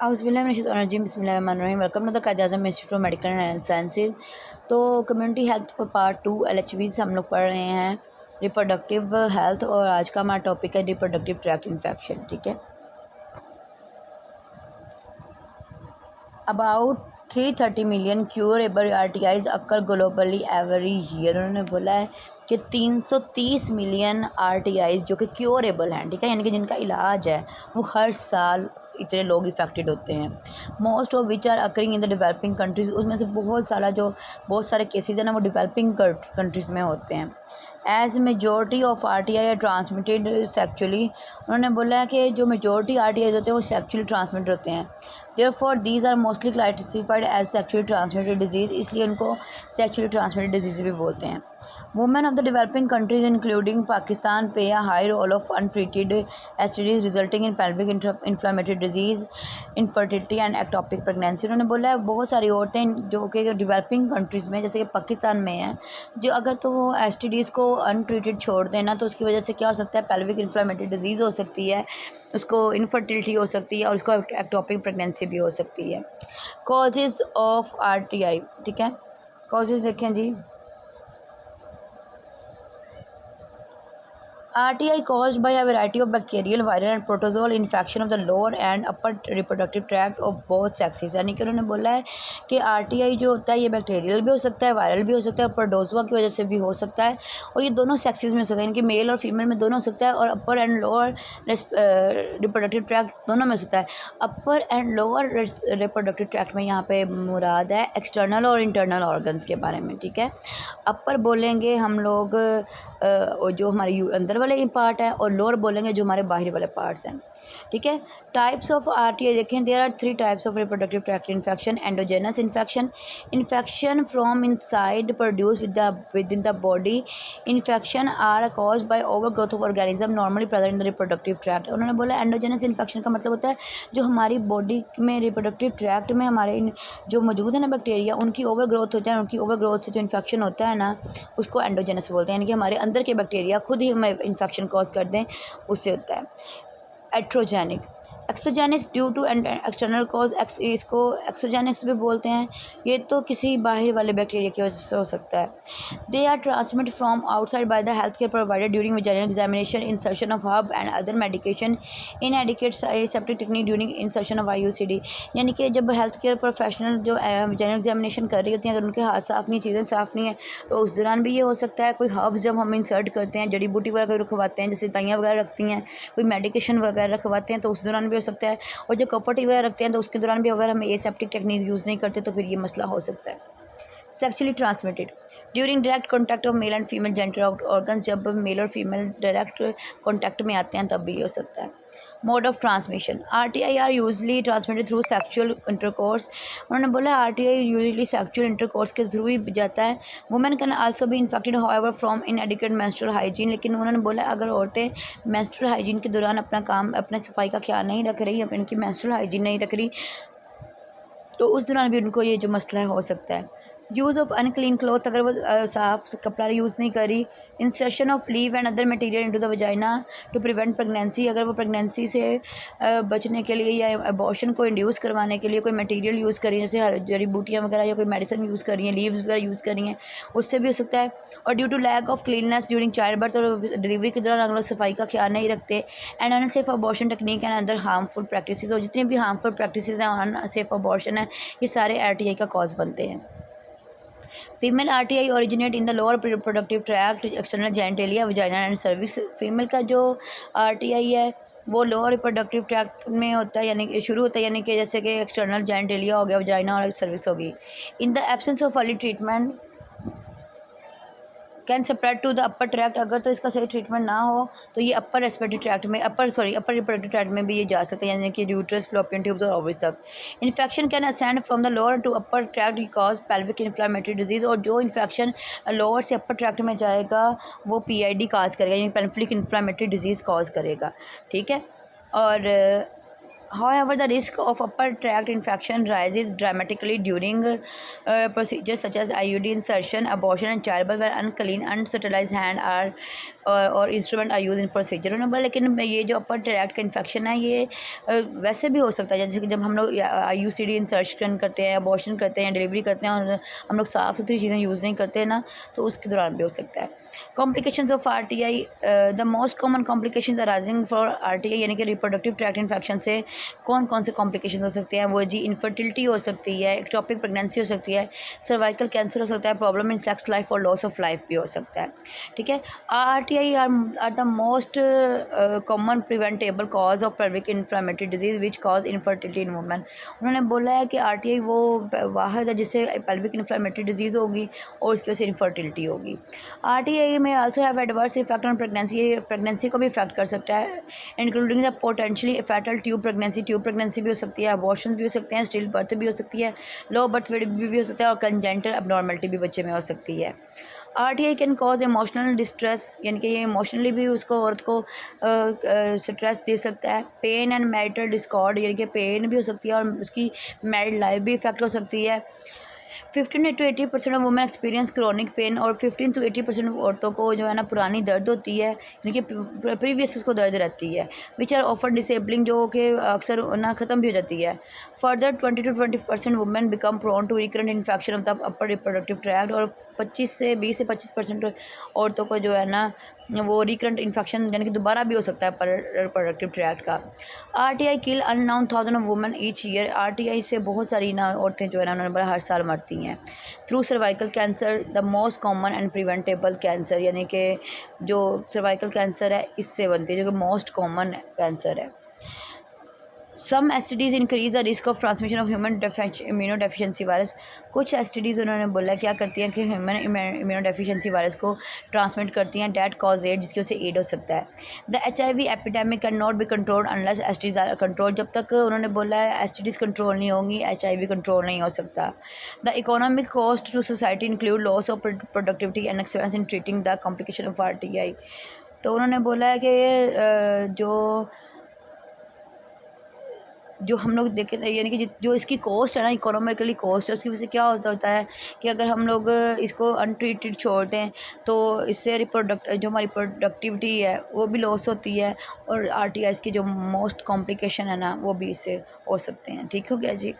बिस्मिल्लाहिर्रहमानिर्रहीम। Welcome to the Quaid-e-Azam institute of medical and sciences. तो community health for part 2 LHVs हम लोग पढ़ रहे हैं रिप्रोडक्टिव हेल्थ, और आज का हमारा टॉपिक है रिप्रोडक्टिव ट्रैक्ट इन्फेक्शन। ठीक है, about 330 million curable RTIs occur globally every year. उन्होंने बोला है कि 330 मिलियन RTIs जो कि क्योरेबल हैं, ठीक है, यानी कि जिनका इलाज है, वो हर साल इतने लोग इफेक्टेड होते हैं। Most of which are occurring in the developing countries, उसमें से बहुत सारे केसेज हैं ना, वो डेवलपिंग कंट्रीज़ में होते हैं। As majority of RTI are transmitted sexually, उन्होंने बोला है कि जो मेजोरिटी RTIs होते हैं वो सेक्चुअली ट्रांसमिट होते हैं। Therefore these are mostly classified as sexually transmitted disease, इसलिए उनको सेक्चुअली ट्रांसमिटेड डिजीज़ भी बोलते हैं। Women of the developing countries including Pakistan पे a high role of untreated STDs resulting in pelvic inflammatory disease, infertility and ectopic pregnancy. उन्होंने बोला है बहुत सारी औरतें जो कि डेवलपिंग कंट्रीज़ में, जैसे कि पाकिस्तान में हैं, जो अगर तो वो STDs को अनट्रीटेड छोड़ देना, तो उसकी वजह से क्या हो सकता है, पेल्विक इन्फ्लेमेटरी डिजीज़ हो सकती है, उसको इनफर्टिलिटी हो सकती है, और उसको एक्टोपिक प्रेगनेंसी भी हो सकती है। कॉजेज़ ऑफ RTI, ठीक है, कॉजेज़ देखें जी। RTI caused by a variety of bacterial, viral and protozoal infection of the lower and upper reproductive tract of both sexes। यानी कि उन्होंने बोला है कि RTI जो होता है ये बैक्टीरियल भी हो सकता है, वायरल भी हो सकता है, और प्रोटोजोआ की वजह से भी हो सकता है, और ये दोनों सेक्सेस में हो सकता है, यानी कि मेल और फीमेल में दोनों हो सकता है, और अपर एंड लोअर रिप्रोडक्टिव ट्रैक्ट दोनों में हो सकता है। अपर एंड लोअर रिप्रोडक्टिव ट्रैक्ट में यहाँ पे मुराद है एक्सटर्नल और इंटरनल ऑर्गन्स के बारे में। ठीक है, अपर बोलेंगे हम लोग जो हमारे अंदर वाले पार्ट है, और लोअर बोलेंगे जो हमारे बाहरी वाले पार्ट्स हैं। ठीक है, टाइप्स ऑफ RTI देखें, there are 3 types of reproductive tract infection. Endogenous infection from inside produce with in the body. Infection are caused by over growth of organism normally present in the reproductive tract. उन्होंने बोला endogenous infection का मतलब होता है जो हमारी body में reproductive tract में हमारे जो मौजूद है ना बैक्टीरिया, उनकी ओवर ग्रोथ हो जाए, उनकी ओवर ग्रोथ से जो इन्फेक्शन होता है ना, उसको एंडोजेनस बोलते हैं, यानी कि हमारे अंदर के बैक्टीरिया खुद ही हमें इन्फेक्शन कॉज कर दें, उससे होता है। Iatrogenic, exogenous due to external cause, इसको एक्सोजेनिस भी बोलते हैं, ये तो किसी बाहर वाले बैक्टीरिया की वजह से हो सकता है। They are transmit from outside by the health care provider during vaginal examination, insertion of herb and other medication, inadequate septic technique during insertion of IUCD। यानी कि जब हेल्थ केयर प्रोफेशनल जो वेजाइनल एग्जामिनेशन कर रही होती हैं, अगर उनके हाथ साफ नहीं, चीज़ें साफ़ नहीं है, तो उस दौरान भी ये हो सकता है। कोई हर्ब्स जब हम इंसर्ट करते हैं, जड़ी बूटी वगैरह रखवाते हैं, जैसे दवाइयाँ वगैरह रखती हैं, कोई मेडिकेशन वगैरह रखवाते हैं, तो उस दौरान भी हो सकता है। और जब कॉपर वगैरह रखते हैं, तो उसके दौरान भी अगर हम एसेप्टिक टेक्निक यूज़ नहीं करते, तो फिर ये मसला हो सकता है। Sexually transmitted during direct contact of male and female genital organs, जब मेल और फीमेल डायरेक्ट कॉन्टैक्ट में आते हैं, तब भी हो सकता है। Mode of transmission, RTI are usually transmitted through sexual intercourse. उन्होंने बोला RTI यूजली सेक्चुअल इंटरकोर्स के थ्रू ही जाता है। Women can also be infected however from inadequate menstrual hygiene, लेकिन उन्होंने बोला अगर औरतें मेंस्ट्रुअल हाइजीन के दौरान अपने सफाई का ख्याल नहीं रख रही, अपनी इनकी मेंस्ट्रुअल हाइजीन नहीं रख रही, तो उस दौरान भी उनको ये जो मसला है हो सकता है। यूज़ ऑफ अनक्लीन क्लॉथ, अगर वो साफ कपड़ा यूज़ नहीं करी। Insertion of leave and other material into the vagina to prevent pregnancy, अगर वो प्रेगनेंसी से बचने के लिए या अबॉर्शन को इंड्यूस करवाने के लिए कोई मटेरियल यूज़ करी, जैसे जड़ी बूटियाँ वगैरह या कोई मेडिसिन यूज़ करी हैं, लीव्स वगैरह यूज़ करी हैं, उससे भी हो सकता है। और due to lack of cleanliness during child birth, और डिलीवरी के दौरान अगर सफाई का ख्याल नहीं रखते। And unsafe abortion technique and other harmful practices, और जितनी भी हार्मफुल प्रैक्टिसेस हैं, अनसेफ अबॉर्शन है, ये सारे RTI का कॉज बनते हैं। Female RTI originate in the lower reproductive tract, external genitalia, vagina and cervix. Female का जो RTI है वो लोअर रिप्रोडक्टिव ट्रैक्ट में होता है, यानी कि शुरू होता है, यानी कि जैसे कि एक्सटर्नल जेनिटेलिया हो गया, वजाइना और सर्विक्स होगी। In the absence of early treatment can spread to the upper tract, अगर तो इसका सही ट्रीटमेंट ना हो, तो ये अपर रेस्पिरेटरी ट्रैक्ट में अपर रिप्रोडक्टिव ट्रैक्ट में भी ये जा सकता है, यानी कि यूट्रस, फ्लोपियन ट्यूब्स और ओवरीज तक। Infection can ascend from the lower to upper tract cause pelvic inflammatory disease, और जो इन्फेक्शन लोअर से अपर ट्रैक्ट में जाएगा वो PID कॉज करेगा, यानी पेल्विक इन्फ्लेमेटरी डिजीज़ कॉज करेगा। ठीक है, और However, the risk of upper tract infection rises dramatically during procedures such as IUD insertion, abortion, and childbirth, where unclean, unsterilized hand are और instrument are use in procedure उन्होंने बोला। लेकिन ये जो अपर ट्रैक्ट का इन्फेक्शन है ये वैसे भी हो सकता है, जैसे कि जब हम लोग IUCD इंसर्शन करते हैं, अबॉर्शन करते हैं, डिलीवरी करते हैं और हम लोग साफ़ सुथरी चीज़ें यूज़ नहीं करते हैं ना, तो उसके दौरान भी हो सकता है। Complications of RTI, the most common complications arising for RTI यानी कि रिप्रोडक्टिव ट्रैक्ट इन्फेक्शन से कौन कौन से कॉम्प्लिकेशन हो सकते हैं? वो जी इनफर्टिलिटी हो सकती है, एक्टोपिक प्रेगनेंसी हो सकती है, सर्वाइकल कैंसर हो सकता है, प्रॉब्लम इन सेक्स लाइफ और लॉस ऑफ लाइफ भी हो सकता है। ठीक है, RTI are the most common preventable cause of pelvic inflammatory disease which cause infertility in women. उन्होंने बोला है कि RTI वो वाहिद है जिससे पेल्विक इन्फ्लेमेटरी डिजीज़ होगी और उसकी वजह से इनफर्टिलिटी होगी। RTI में also have adverse effect on pregnancy, ये प्रेगनेंसी को भी इफेक्ट कर सकता है, including the potentially fatal tube pregnancy भी हो सकती है, अबॉर्शन भी हो सकते हैं, स्टिल बर्थ भी हो सकती है, लो बर्थ वेट भी हो सकता है और कंजेंटल एबनॉर्मलिटी भी बच्चे में हो सकती है। RTI can cause emotional distress यानी कि ये इमोशनली भी उसको औरत को स्ट्रेस दे सकता है। पेन एंड मैरिटल डिस्कॉर्ड यानी कि पेन भी हो सकती है और उसकी मैरिड लाइफ भी इफेक्ट हो सकती है। 15 to 80% of women experience chronic pain और 15 to 80% औरतों को जो है ना पुरानी दर्द होती है यानी कि प्रीवियस उसको दर्द रहती है, विच आर ऑफर डिसेबलिंग जो कि अक्सर ना ख़त्म भी हो जाती है। Further 20 to 20% women become prone to recurrent infection of the upper reproductive tract और 20 से 25% औरतों को जो है ना वो रिकरेंट इन्फेक्शन यानी कि दोबारा भी हो सकता है पर रिप्रोडक्टिव ट्रैक्ट का। RTI kill unknown 1000 of women each year. RTI से बहुत सारी ना औरतें जो है ना उन्होंने बोला हर साल मरती हैं। Through cervical cancer the most common and preventable cancer यानी कि जो सर्वाइकल कैंसर है इससे बनती है जो कि मोस्ट कॉमन कैंसर है। सम STDs increase the risk of transmission of human immunodeficiency virus. कुछ STDs उन्होंने बोला क्या करती हैं कि ह्यूमन इम्यूनोडेफिशिएंसी वायरस को ट्रांसमिट करती हैं, डेट कॉज एड जिसकी वजह से एड हो सकता है। The HIV epidemic can not be controlled unless STDs are control. जब तक उन्होंने बोला है STDs कंट्रोल नहीं होंगी HIV कंट्रोल नहीं हो सकता। The economic cost to society include loss of productivity and expense in treating the complication of RTI। तो उन्होंने बोला है कि जो हम लोग देखें यानी कि जो इसकी कॉस्ट है ना इकोनॉमिकली कॉस्ट है उसकी वजह से क्या होता है कि अगर हम लोग इसको अनट्रीटेड छोड़ दें तो इससे जो हमारी प्रोडक्टिविटी है वो भी लॉस होती है और RTI की जो मोस्ट कॉम्प्लिकेशन है ना वो भी इससे हो सकते हैं। ठीक हो गया जी।